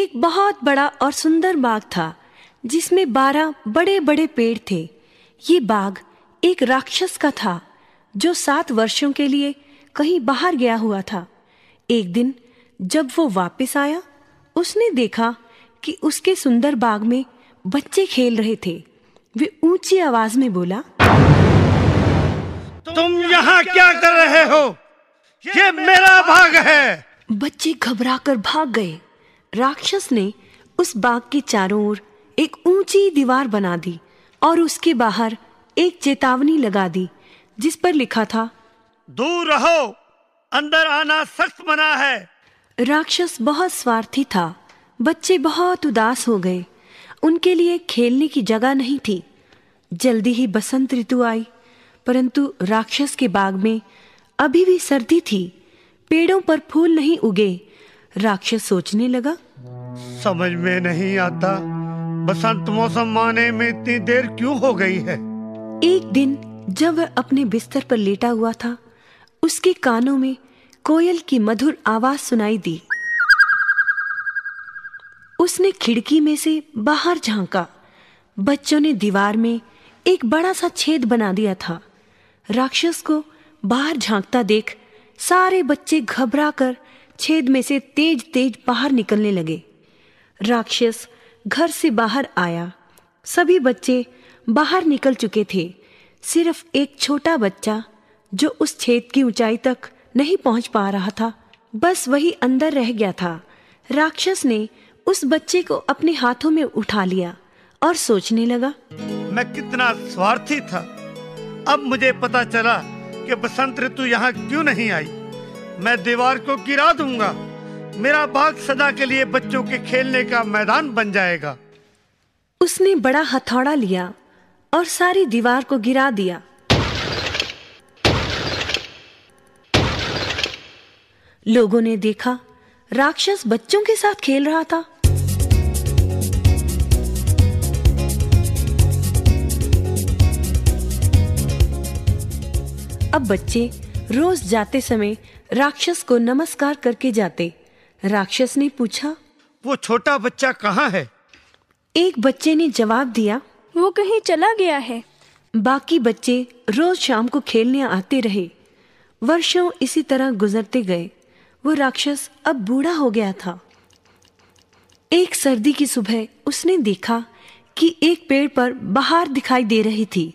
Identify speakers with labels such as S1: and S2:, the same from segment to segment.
S1: एक बहुत बड़ा और सुंदर बाग था जिसमें 12 बड़े बड़े पेड़ थे। ये बाग एक राक्षस का था जो 7 वर्षों के लिए कहीं बाहर गया हुआ था। एक दिन जब वो वापस आया, उसने देखा कि उसके सुंदर बाग में बच्चे खेल रहे थे। वे ऊंची आवाज में बोला,
S2: तुम यहाँ क्या कर रहे हो? ये मेरा बाग है।
S1: बच्चे घबराकर भाग गए। राक्षस ने उस बाग के चारों ओर एक ऊंची दीवार बना दी और उसके बाहर एक चेतावनी लगा दी जिस पर लिखा था,
S2: दूर रहो, अंदर आना सख्त मना है।
S1: राक्षस बहुत स्वार्थी था। बच्चे बहुत उदास हो गए। उनके लिए खेलने की जगह नहीं थी। जल्दी ही बसंत ऋतु आई, परंतु राक्षस के बाग में अभी भी सर्दी थी। पेड़ों पर फूल नहीं उगे। राक्षस सोचने लगा,
S2: समझ में नहीं आता, बसंत मौसम आने में इतनी देर क्यों हो गई है।
S1: एक दिन जब वह अपने बिस्तर पर लेटा हुआ था, उसके कानों में कोयल की मधुर आवाज सुनाई दी। उसने खिड़की में से बाहर झांका। बच्चों ने दीवार में एक बड़ा सा छेद बना दिया था। राक्षस को बाहर झांकता देख सारे बच्चे घबराकर छेद में से तेज तेज बाहर निकलने लगे। राक्षस घर से बाहर आया। सभी बच्चे बाहर निकल चुके थे। सिर्फ एक छोटा बच्चा जो उस छेद की ऊंचाई तक नहीं पहुंच पा रहा था, बस वही अंदर रह गया था। राक्षस ने उस बच्चे को अपने हाथों में उठा लिया और सोचने लगा,
S2: मैं कितना स्वार्थी था। अब मुझे पता चला कि बसंत ऋतु यहाँ क्यों नहीं आई। मैं दीवार को गिरा दूंगा। मेरा बाग सदा के लिए बच्चों के खेलने का मैदान बन जाएगा।
S1: उसने बड़ा हथौड़ा लिया और सारी दीवार को गिरा दिया। लोगों ने देखा राक्षस बच्चों के साथ खेल रहा था। अब बच्चे रोज जाते समय राक्षस को नमस्कार करके जाते। राक्षस ने पूछा,
S2: वो छोटा बच्चा कहाँ है?
S1: एक बच्चे ने जवाब दिया,
S3: वो कहीं चला गया है।
S1: बाकी बच्चे रोज शाम को खेलने आते रहे। वर्षों इसी तरह गुजरते गए। वो राक्षस अब बूढ़ा हो गया था। एक सर्दी की सुबह उसने देखा कि एक पेड़ पर बहार दिखाई दे रही थी।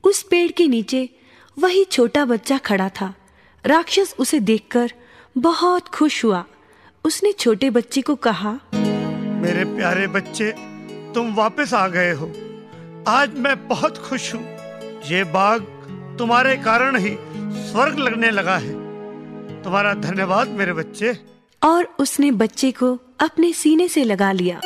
S1: उस पेड़ के नीचे वही छोटा बच्चा खड़ा था। राक्षस उसे देखकर बहुत खुश हुआ। उसने छोटे बच्चे को कहा,
S2: मेरे प्यारे बच्चे, तुम वापस आ गए हो। आज मैं बहुत खुश हूँ। ये बाग तुम्हारे कारण ही स्वर्ग लगने लगा है। तुम्हारा धन्यवाद मेरे बच्चे।
S1: और उसने बच्चे को अपने सीने से लगा लिया।